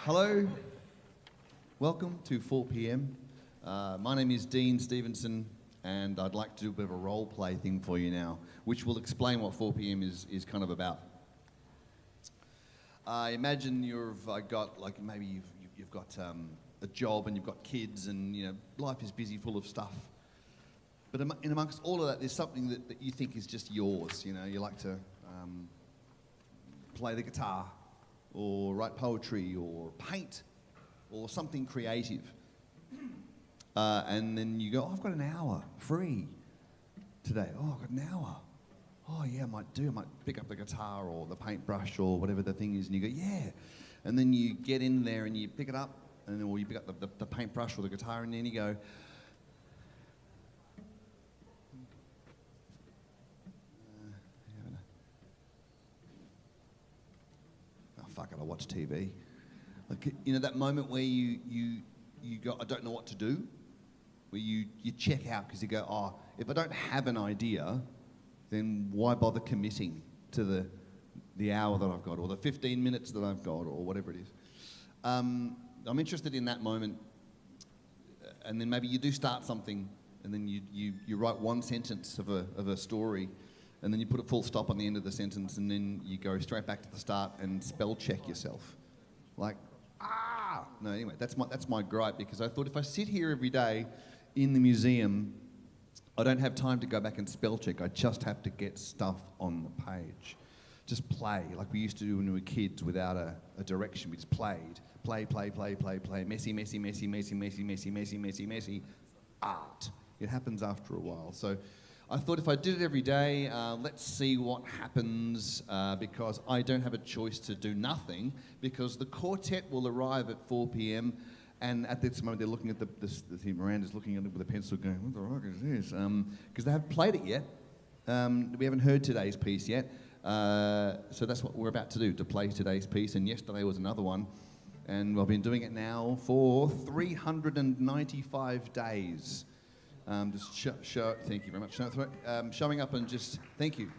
Hello, welcome to 4 p.m. My name is Dean Stevenson, and I'd like to do a bit of a role play thing for you now, which will explain what 4 p.m. is kind of about. Imagine you've got, like, maybe you've got a job and you've got kids, and you know life is busy, full of stuff. But in amongst all of that, there's something that you think is just yours. You know, you like to play the guitar, or write poetry, or paint, or something creative. And then you go, oh, I've got an hour free today. Oh, I've got an hour. Oh yeah, I might pick up the guitar or the paintbrush or whatever the thing is, and you go, yeah. And then you get in there and you pick it up, or you pick up the paintbrush or the guitar, and then you go, fuck it, I'll watch TV. Like, you know, that moment where you go, I don't know what to do, where you check out because you go, oh, if I don't have an idea, then why bother committing to the hour that I've got, or the 15 minutes that I've got, or whatever it is. I'm interested in that moment, and then maybe you do start something, and then you write one sentence of a story, and then you put a full stop on the end of the sentence, and then you go straight back to the start and spell check yourself. Like, no, anyway, that's my gripe, because I thought if I sit here every day in the museum, I don't have time to go back and spell check. I just have to get stuff on the page. Just play, like we used to do when we were kids without a direction. We just played. Play. Messy. Art. It happens after a while. So I thought if I did it every day, let's see what happens, because I don't have a choice to do nothing, because the quartet will arrive at 4 p.m. and at this moment they're looking at Miranda's looking at it with a pencil going, what the rock is this? Because they haven't played it yet. We haven't heard today's piece yet. So that's what we're about to do, to play today's piece. And yesterday was another one. And I've been doing it now for 395 days. Thank you very much. Showing up and just, thank you.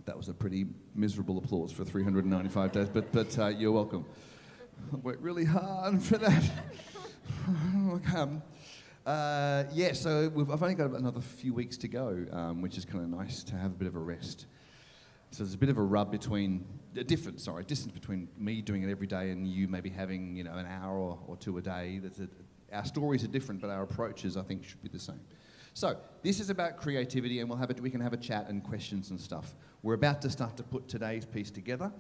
That was a pretty miserable applause for 395 days, but you're welcome. I worked really hard for that. So I've only got another few weeks to go, which is kind of nice to have a bit of a rest. So there's a bit of a distance between me doing it every day and you maybe having, you know, an hour or two a day. Our stories are different, but our approaches, I think, should be the same. So this is about creativity, and we can have a chat and questions and stuff. We're about to start to put today's piece together,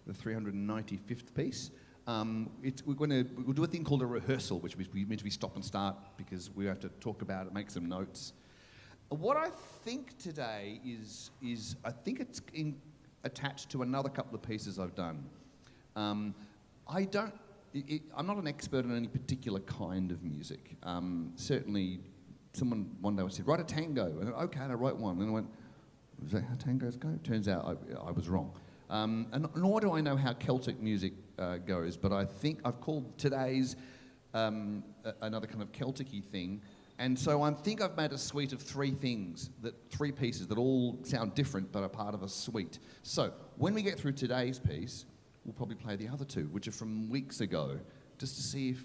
the 395th piece. We'll do a thing called a rehearsal, which means we stop and start because we have to talk about it, make some notes. What I think today is I think it's attached to another couple of pieces I've done. I'm not an expert in any particular kind of music. Certainly, someone one day said, write a tango. And I went, okay, and I wrote one. And I went, is that how tangos go? Turns out I was wrong. And nor do I know how Celtic music goes, but I think I've called today's another kind of Celtic-y thing. And so I think I've made a suite of three pieces that all sound different but are part of a suite. So when we get through today's piece, we'll probably play the other two, which are from weeks ago, just to see if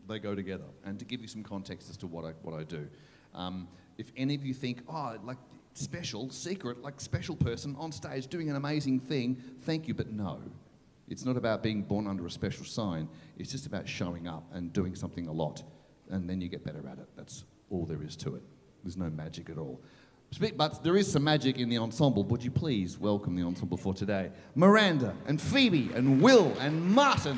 they go together and to give you some context as to what I do. If any of you think, oh, like special, secret, like special person on stage doing an amazing thing, thank you, but no. It's not about being born under a special sign. It's just about showing up and doing something a lot. And then you get better at it. That's all there is to it. There's no magic at all. But there is some magic in the ensemble. Would you please welcome the ensemble for today? Miranda and Phoebe and Will and Martin.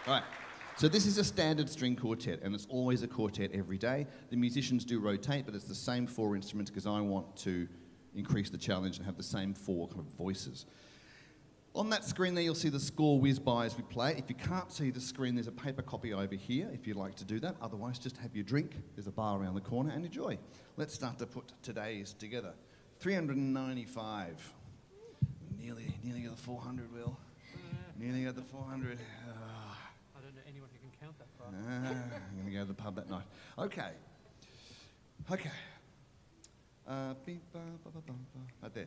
All right. So this is a standard string quartet, and it's always a quartet every day. The musicians do rotate, but it's the same four instruments because I want to increase the challenge and have the same four kind of voices. On that screen there, you'll see the score whiz by as we play. If you can't see the screen, there's a paper copy over here if you'd like to do that. Otherwise, just have your drink. There's a bar around the corner and enjoy. Let's start to put today's together. 395. Nearly got the 400, Will. Nearly got the 400. I don't know anyone who can count that far. I'm going to go to the pub that night. Okay. Okay. Right there.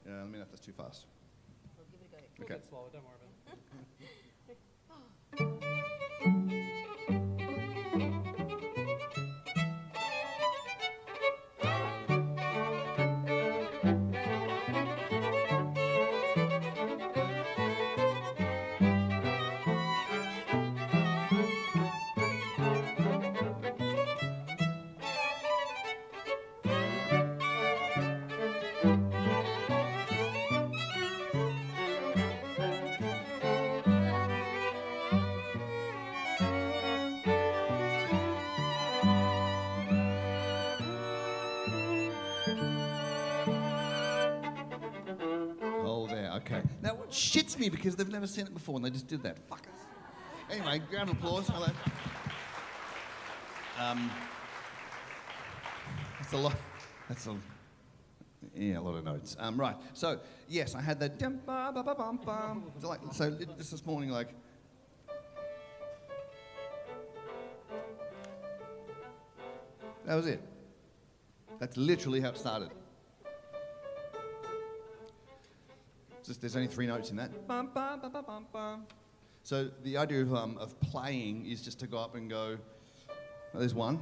Yeah, let me know if that's too fast. We'll give it a go. We'll Okay. get slower, don't worry about it. Oh, there, okay. Now, what shits me because they've never seen it before and they just did that. Fuckers. Anyway, round of applause. Hello. That's a lot. That's a lot of notes. Right. So yes, I had that. So this morning, like. That was it. That's literally how it started. There's only 3 notes in that. So the idea of playing is just to go up and go, oh, there's 1.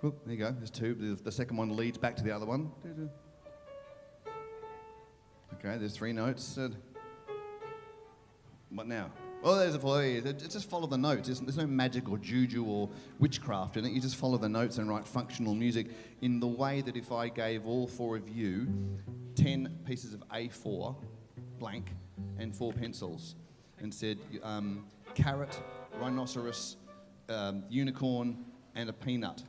Oh, there you go, there's 2. The second one leads back to the other one. Okay, there's 3 notes. What now? Oh, there's a 4. Just follow the notes. There's no magic or juju or witchcraft in it. You just follow the notes and write functional music in the way that if I gave all 4 of you 10 pieces of A4, blank, and 4 pencils, and said carrot, rhinoceros, unicorn, and a peanut.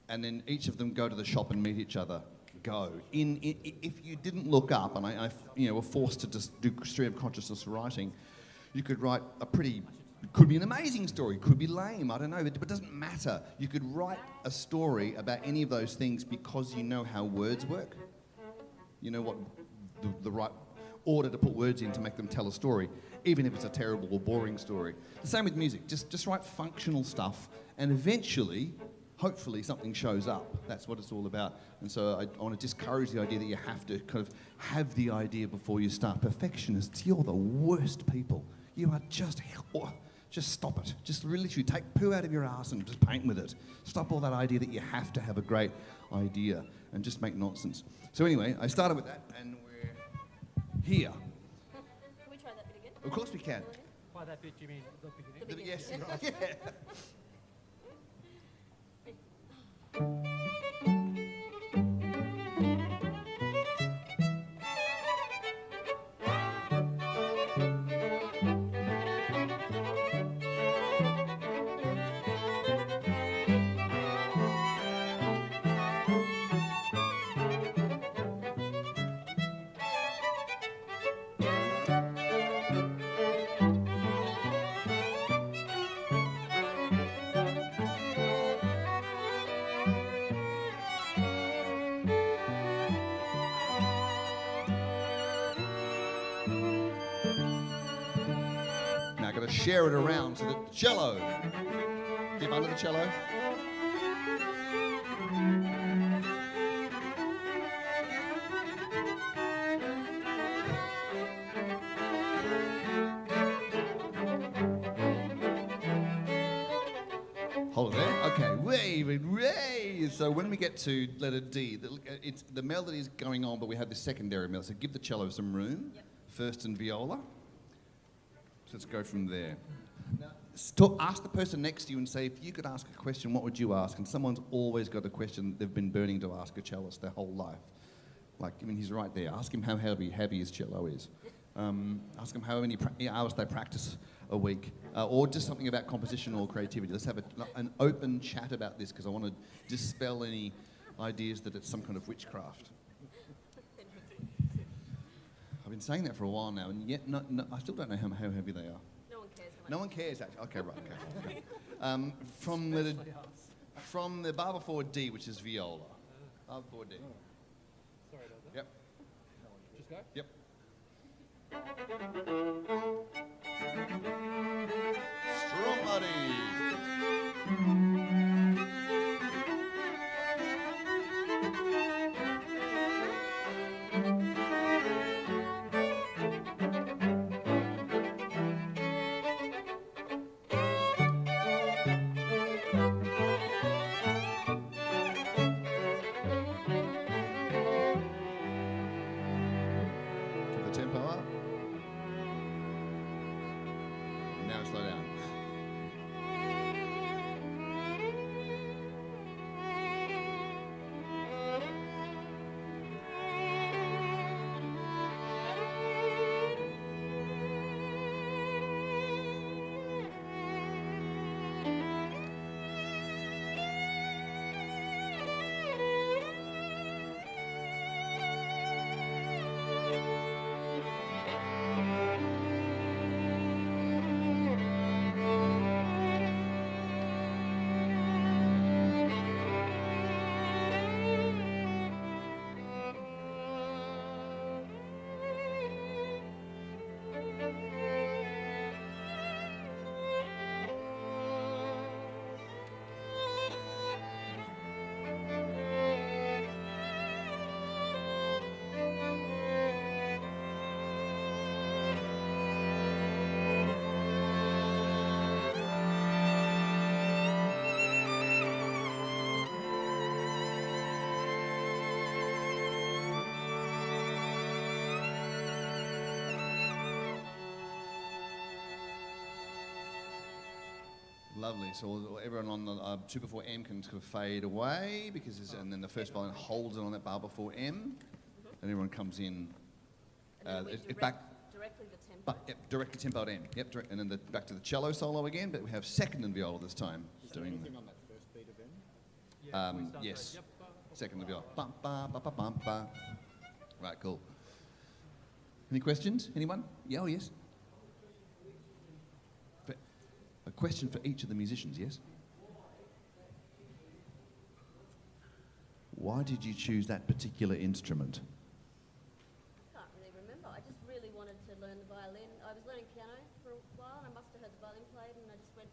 And then each of them go to the shop and meet each other. Go. If you didn't look up, and I were forced to just do stream of consciousness writing, you could write it could be an amazing story, could be lame, I don't know, but it doesn't matter. You could write a story about any of those things because you know how words work. You know what the right order to put words in to make them tell a story, even if it's a terrible or boring story. The same with music. Just write functional stuff, and eventually, hopefully, something shows up. That's what it's all about. And so I want to discourage the idea that you have to kind of have the idea before you start. Perfectionists, you're the worst people. You are just stop it. Just literally take poo out of your ass and just paint with it. Stop all that idea that you have to have a great idea and just make nonsense. So anyway, I started with that, and we're here. Can we try that bit again? Of course we can. By that bit, you mean the beginning? Yes, right. Yeah. Share it around so that cello. Keep under the cello. Hold it there. Okay, wave. So when we get to letter D, the melody is going on, but we have this secondary melody. So give the cello some room. Yep. First and viola. Let's go from there. Now, ask the person next to you and say, if you could ask a question, what would you ask? And someone's always got a question they've been burning to ask a cellist their whole life. Like, I mean, he's right there. Ask him how heavy his cello is. Ask him how many hours they practice a week. Or just something about composition or creativity. Let's have an open chat about this, because I want to dispel any ideas that it's some kind of witchcraft. I've been saying that for a while now, and yet I still don't know how heavy they are. No one cares how much. No one cares, actually. Okay, right, okay. From the bar before D, which is viola. Bar before D. Sorry about that. Yep. Just go? Yep. Strong body. slow down. Lovely. So everyone on the 2 before M can sort of fade away because, and then the first violin holds it on that bar before M, and everyone comes in. And then we back directly the tempo. Yep, directly tempo M. Yep, and then back to the cello solo again. But we have second and viola this time. Is there anything on that first beat of M? Yeah, yes. Yep. Second and viola. Bum, ba, ba, ba, bum, ba. Right, cool. Any questions? Anyone? Yeah, oh yes. A question for each of the musicians, yes? Why did you choose that particular instrument? I can't really remember. I just really wanted to learn the violin. I was learning piano for a while, and I must have heard the violin played, and I just went,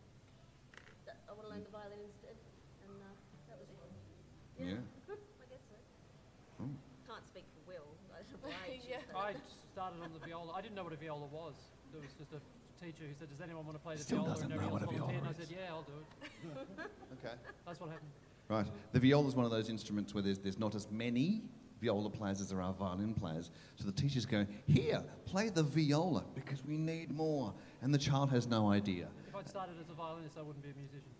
I want to learn the violin instead. And that was it. Yeah. I guess so. Oh. Can't speak for Will. I don't know why. I started on the viola. I didn't know what a viola was. There was just a teacher who said, "Does anyone want to play the Still viola?" doesn't And know what a everyone viola volunteered. And I said, "Yeah, I'll do it." Okay. That's what happened. Right. The viola is one of those instruments where there's not as many viola players as there are violin players. So the teacher's going, here, play the viola because we need more. And the child has no idea. If I'd started as a violinist, I wouldn't be a musician.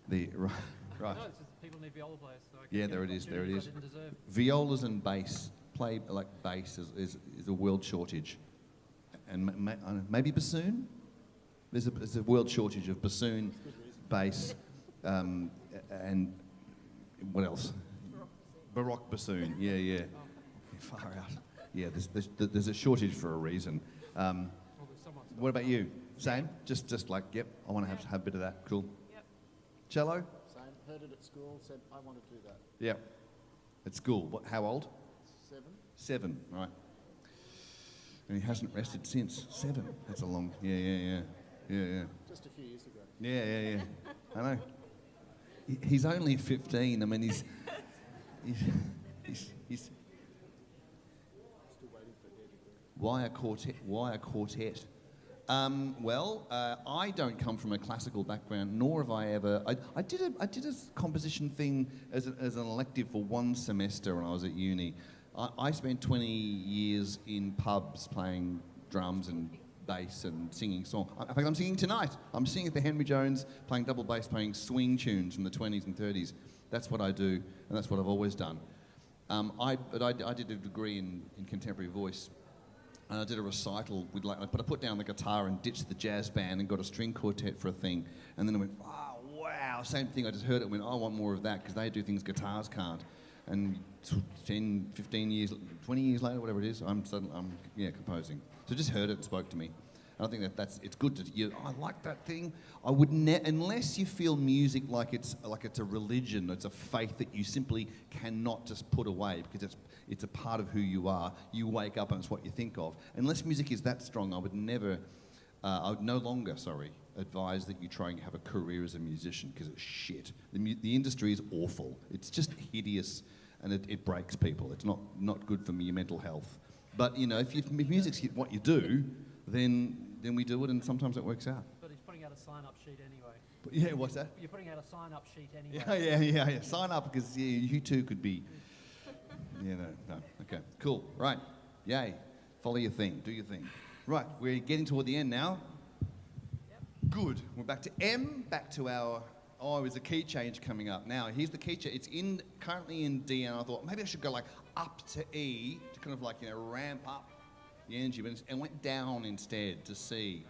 Right. No, it's just people need viola players. So I Yeah, kept there it getting is, there it opportunities is. I didn't deserve. Violas and bass, play like bass is a world shortage. And maybe bassoon? There's a world shortage of bassoon, bass, and what else? Baroque bassoon. Yeah. Far out. Yeah, there's a shortage for a reason. Well, there's someone's got What about you? Same? Just like, yep, I want to have a bit of that. Cool. Yep. Cello? Same. Heard it at school, said, I want to do that. Yep. At school. What? How old? 7. 7. Right. And he hasn't rested since. 7. That's a long. Yeah. Just a few years ago. Yeah. I know. He's only 15. I mean, he's Still waiting for their degree. Why a quartet? Why a quartet? I don't come from a classical background, nor have I ever. I did a composition thing as an elective for 1 semester when I was at uni. I spent 20 years in pubs playing drums and bass and singing songs. In fact, I'm singing tonight. I'm singing at the Henry Jones, playing double bass, playing swing tunes from the 20s and 30s. That's what I do, and that's what I've always done. I did a degree in contemporary voice, and I did a recital. I put down the guitar and ditched the jazz band and got a string quartet for a thing. And then I went, oh, wow, same thing. I just heard it and went, I want more of that because they do things guitars can't. And 10, 15 years, 20 years later, whatever it is, I'm composing. So just heard it and spoke to me. And I think it's good to I like that thing. I would unless you feel music like it's a religion, it's a faith that you simply cannot just put away because it's a part of who you are. You wake up and it's what you think of. Unless music is that strong, I would no longer advise that you try and have a career as a musician because it's shit. The industry is awful. It's just hideous and it breaks people. It's not good for your mental health. But if music's what you do, then we do it, and sometimes it works out. But he's putting out a sign-up sheet anyway. But yeah, what's that? You're putting out a sign-up sheet anyway. Yeah. Sign up because you too could be. No. Okay, cool. Right. Yay. Follow your thing. Do your thing. Right. We're getting toward the end now. Yep. Good. We're back to M, back to our... Oh, there's a key change coming up. Now, here's the key change. It's currently in D, and I thought maybe I should go like up to E to kind of like, ramp up the energy, but it went down instead to C.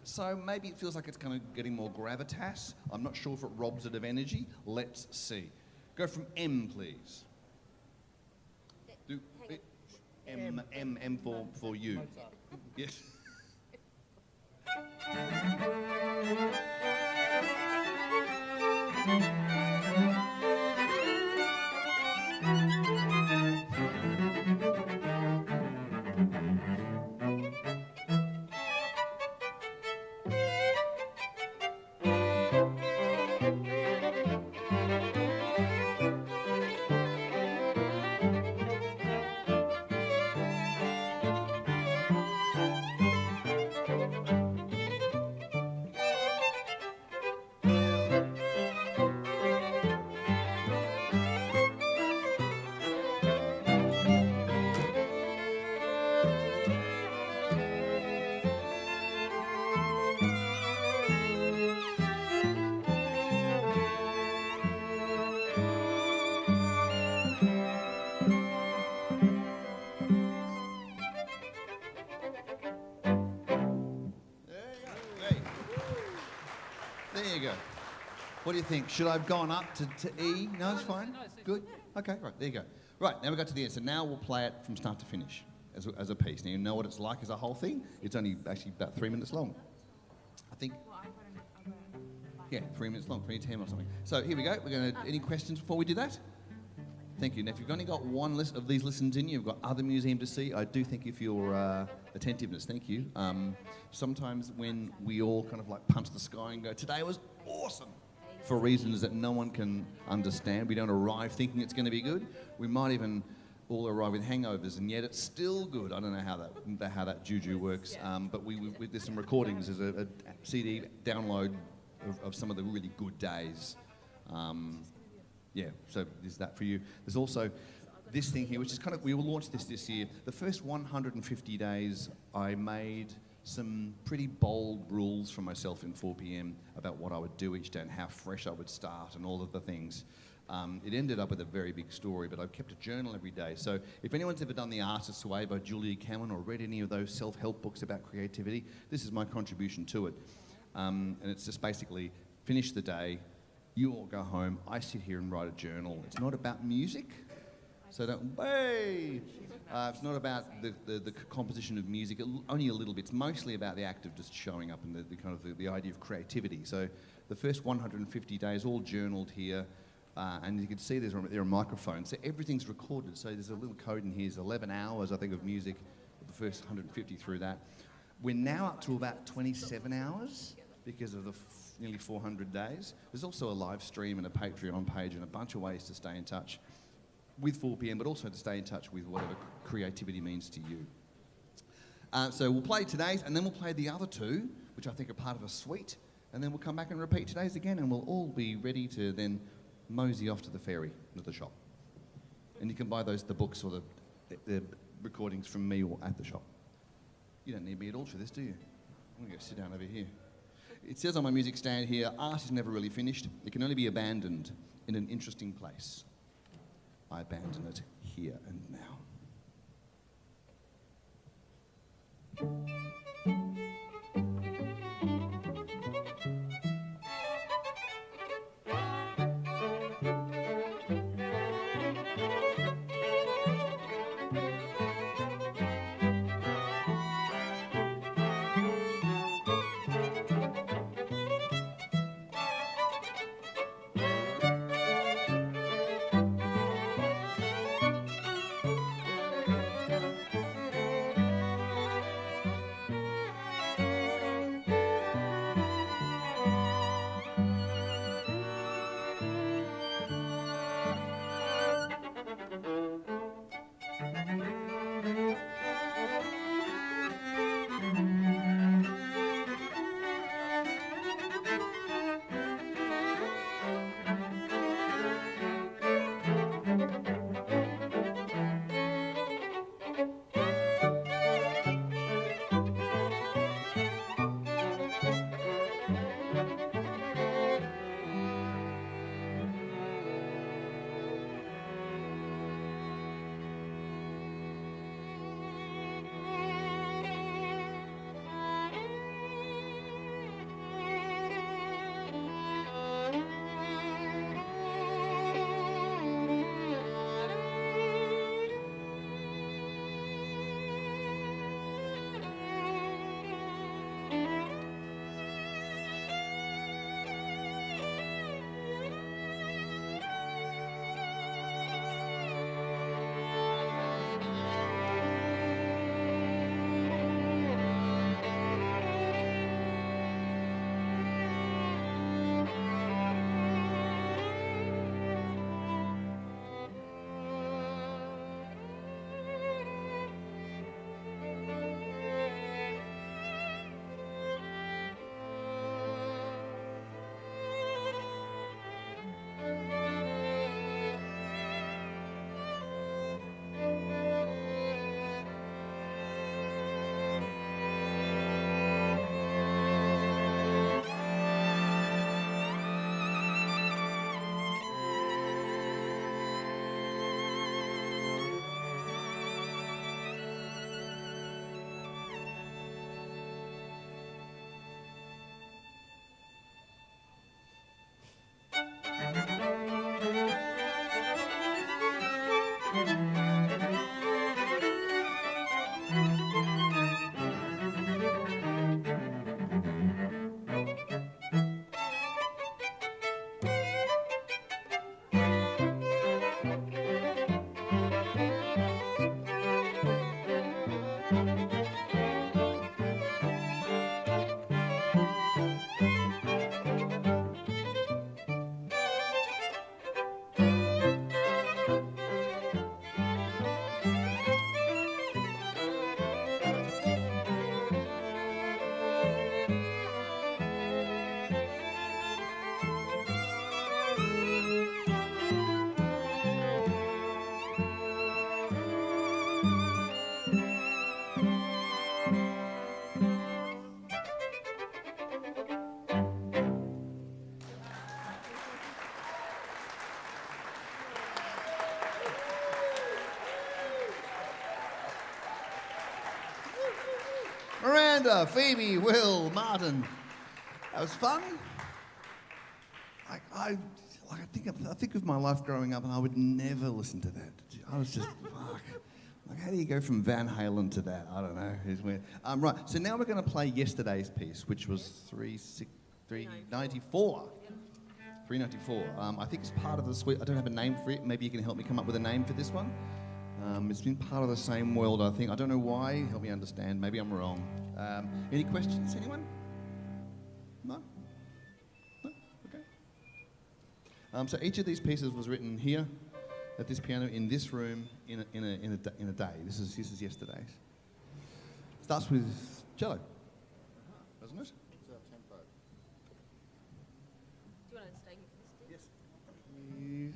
So maybe it feels like it's kind of getting more gravitas. I'm not sure if it robs it of energy. Let's see. Go from M, please. Do M for you. Yes. There you go. What do you think? Should I have gone up to E? No, it's fine. No, it's Good. Okay, right, there you go. Right, now we got to the end. So now we'll play it from start to finish as a piece. Now you know what it's like as a whole thing. It's only actually about 3 minutes long. I think. Yeah, 3 minutes long, 3:10 or something. So here we go. We're going to. Any questions before we do that? Thank you. Now, if you've only got one list of these listens in you, you've got other museum to see. I do thank you for your attentiveness. Thank you. Sometimes when we all kind of like punch the sky and go, today was awesome, for reasons that no one can understand. We don't arrive thinking it's going to be good. We might even all arrive with hangovers, and yet it's still good. I don't know how that juju works, but there's some recordings. There's a CD download of some of the really good days. Yeah, so there's that for you. There's also this thing here, which is kind of, we will launch this year. The first 150 days, I made some pretty bold rules for myself in 4PM about what I would do each day and how fresh I would start and all of the things. It ended up with a very big story, but I've kept a journal every day. So if anyone's ever done The Artist's Way by Julia Cameron or read any of those self-help books about creativity, this is my contribution to it. And it's just basically finish the day, you all go home, I sit here and write a journal. It's not about music, so don't, hey! It's not about the composition of music, only a little bit. It's mostly about the act of just showing up and the idea of creativity. So the first 150 days, all journaled here, and you can see there are microphones. So everything's recorded. So there's a little code in here. There's 11 hours, I think, of music, the first 150 through that. We're now up to about 27 hours because of the nearly 400 days. There's also a live stream and a Patreon page and a bunch of ways to stay in touch with 4PM, but also to stay in touch with whatever creativity means to you. So we'll play today's, and then we'll play the other two, which I think are part of a suite, and then we'll come back and repeat today's again, and we'll all be ready to then mosey off to the ferry, to the shop. And you can buy the books or the recordings from me or at the shop. You don't need me at all for this, do you? I'm going to go sit down over here. It says on my music stand here, art is never really finished. It can only be abandoned in an interesting place. I abandon it here and now. Amanda, Phoebe, Will, Martin. That was fun. I think of my life growing up, and I would never listen to that. I was just fuck. Like, how do you go from Van Halen to that? I don't know. It's weird. Right. So now we're going to play yesterday's piece, which was 394. 394. I think it's part of the suite. I don't have a name for it. Maybe you can help me come up with a name for this one. It's been part of the same world, I think. I don't know why. Help me understand. Maybe I'm wrong. Any questions? Anyone? No? No? Okay. So each of these pieces was written here at this piano in this room in a day. This is yesterday's. Starts with cello, doesn't it? It's our tempo. Do you want to stay here for this? Yes.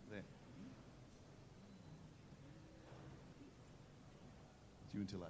There. It's you until 8.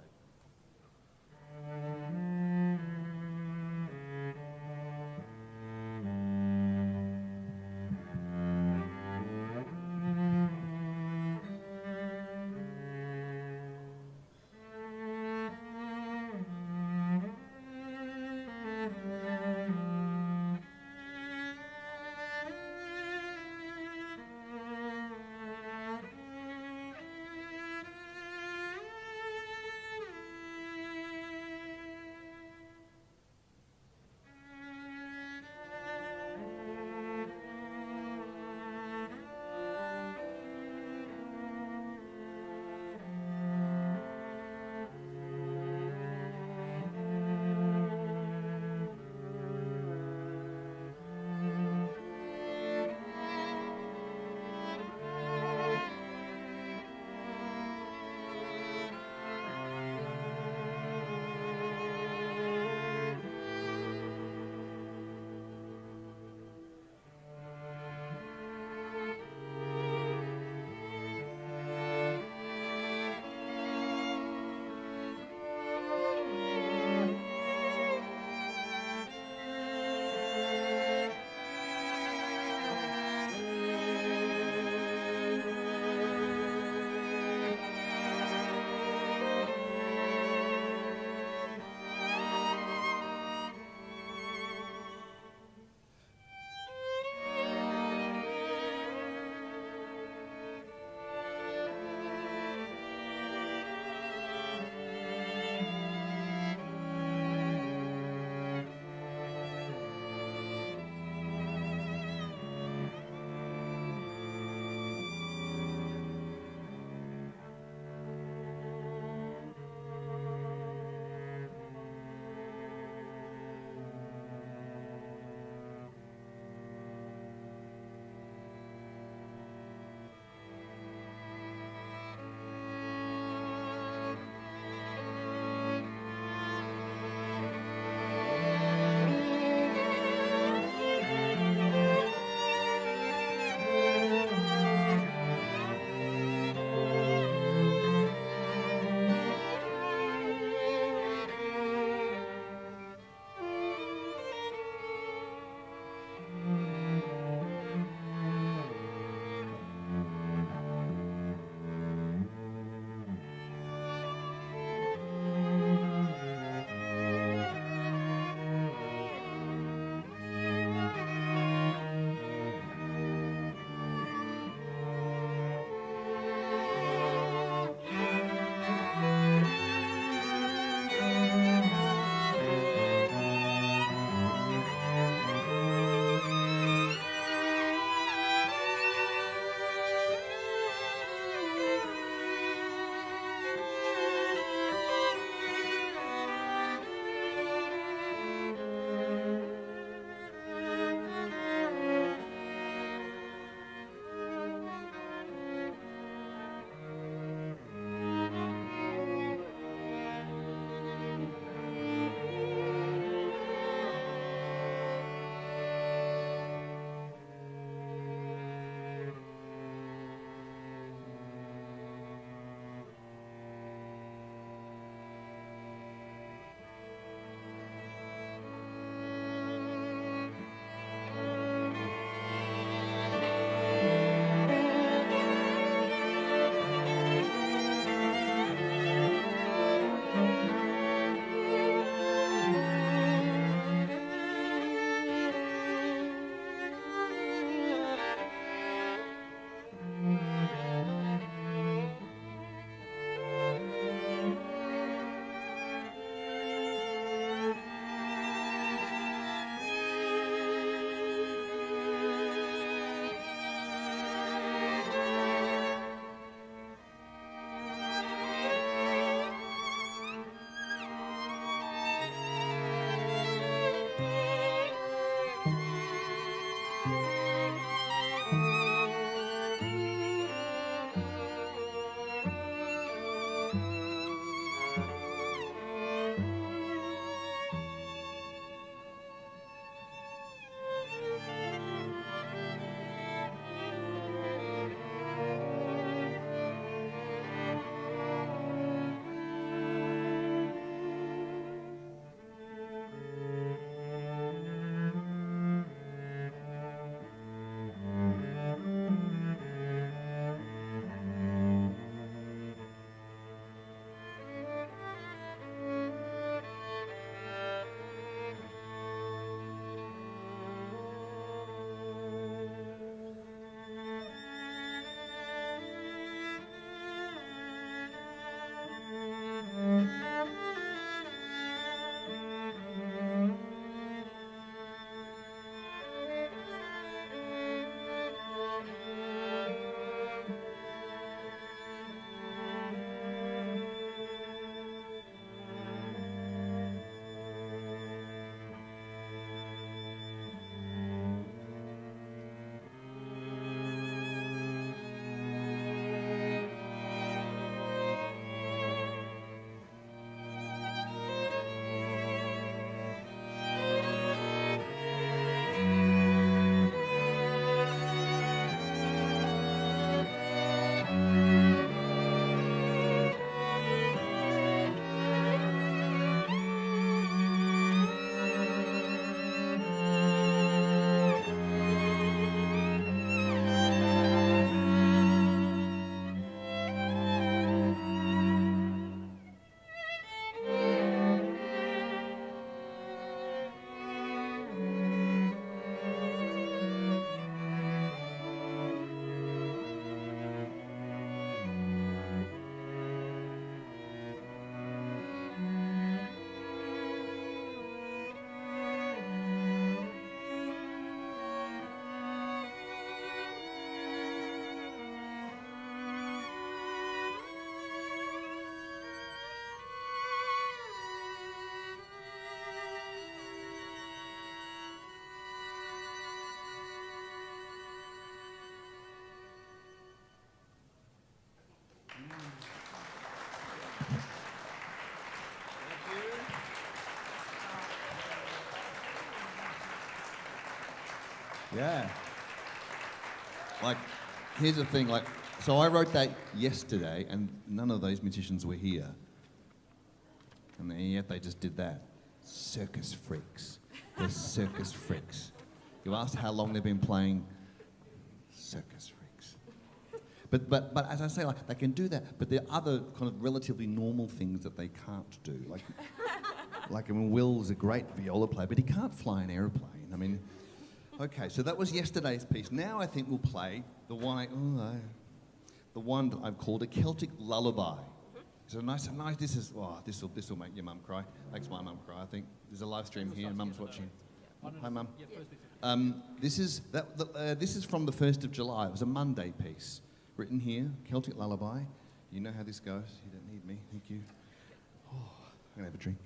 Yeah. Like, here's the thing, like, so I wrote that yesterday and none of those musicians were here. And yet they just did that. Circus freaks. They're circus freaks. You asked how long they've been playing, circus freaks. But as I say, like, they can do that, but there are other kind of relatively normal things that they can't do. Like I mean, Will's a great viola player, but he can't fly an aeroplane. I mean, okay, so that was yesterday's piece. Now I think we'll play the one that I've called a Celtic lullaby. So nice. This will make your mum cry. Makes my mum cry. I think there's a live stream here, and Mum's watching. Hi, Mum. This is from the 1st of July. It was a Monday piece, written here, Celtic lullaby. You know how this goes. You don't need me. Thank you. Oh, I'm gonna have a drink.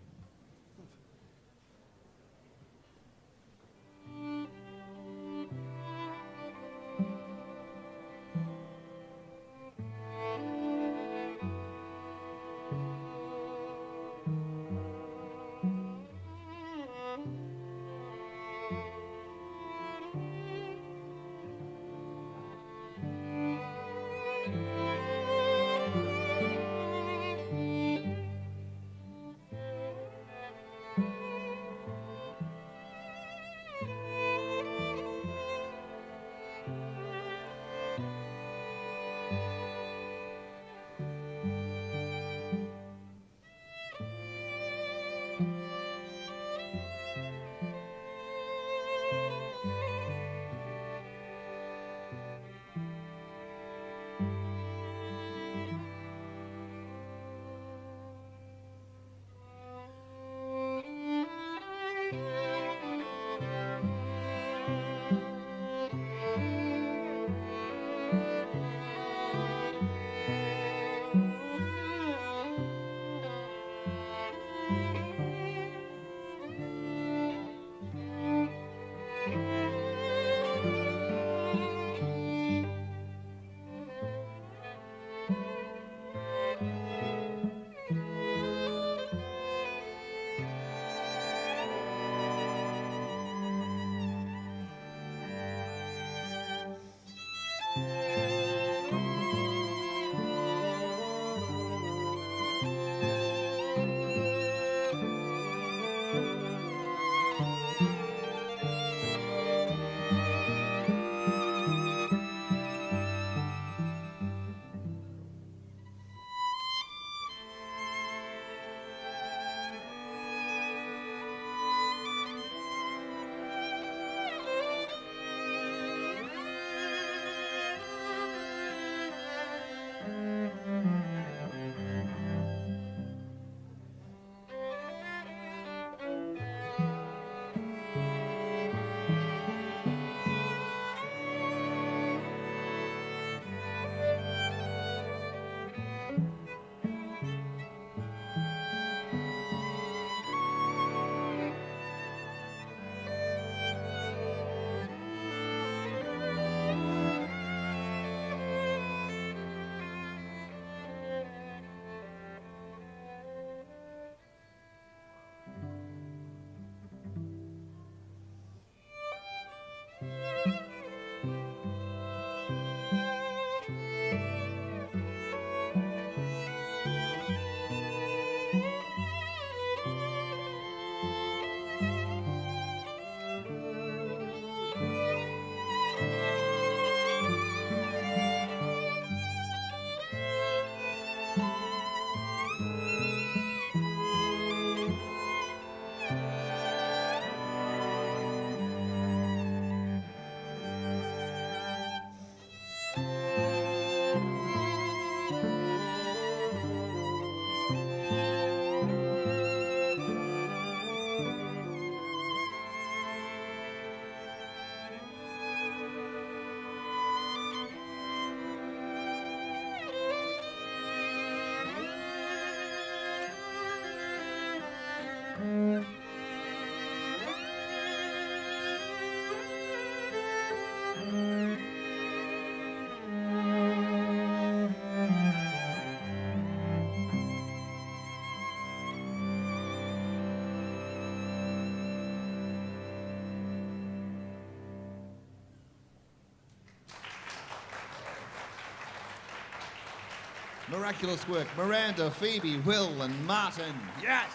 Miraculous work. Miranda, Phoebe, Will, and Martin. Yes!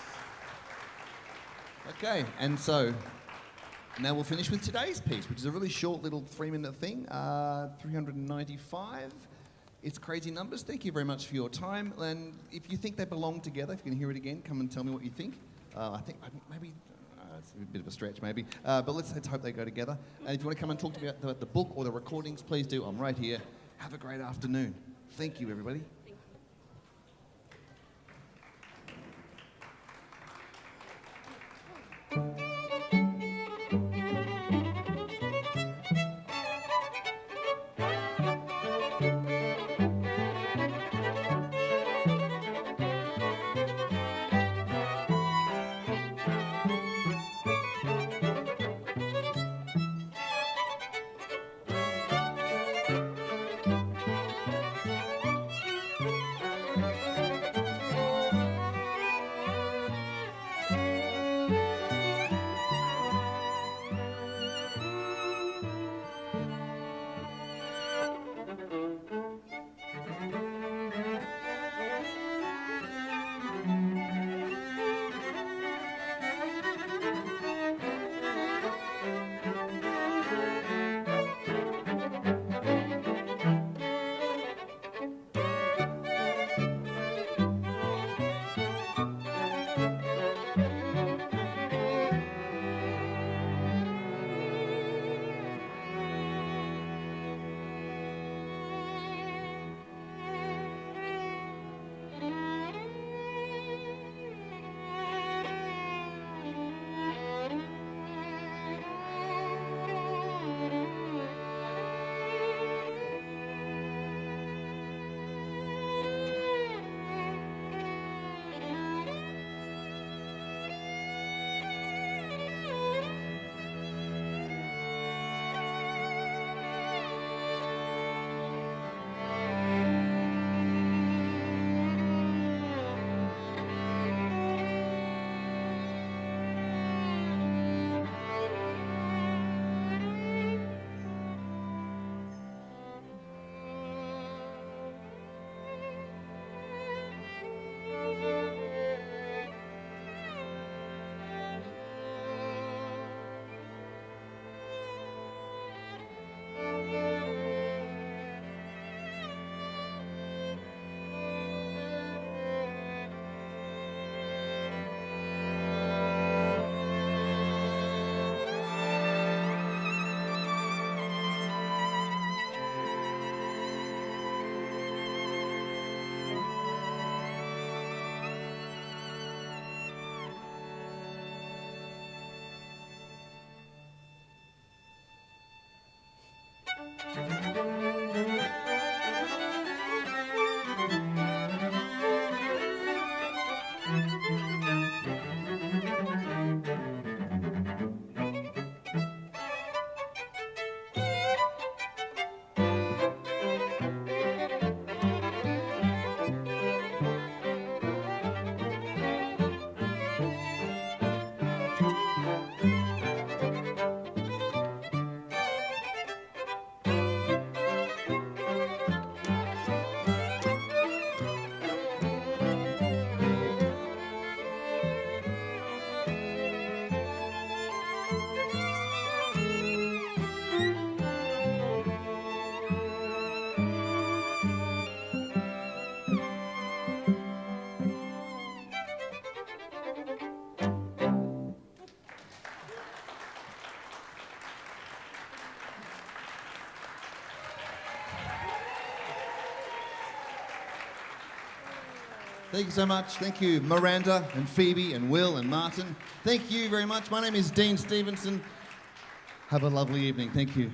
Okay, and so now we'll finish with today's piece, which is a really short little 3-minute thing, 395. It's crazy numbers. Thank you very much for your time. And if you think they belong together, if you can hear it again, come and tell me what you think. I think maybe it's a bit of a stretch, maybe. But let's hope they go together. And if you want to come and talk to me about the book or the recordings, please do. I'm right here. Have a great afternoon. Thank you, everybody. Thank you so much. Thank you, Miranda and Phoebe and Will and Martin. Thank you very much. My name is Dean Stevenson. Have a lovely evening. Thank you.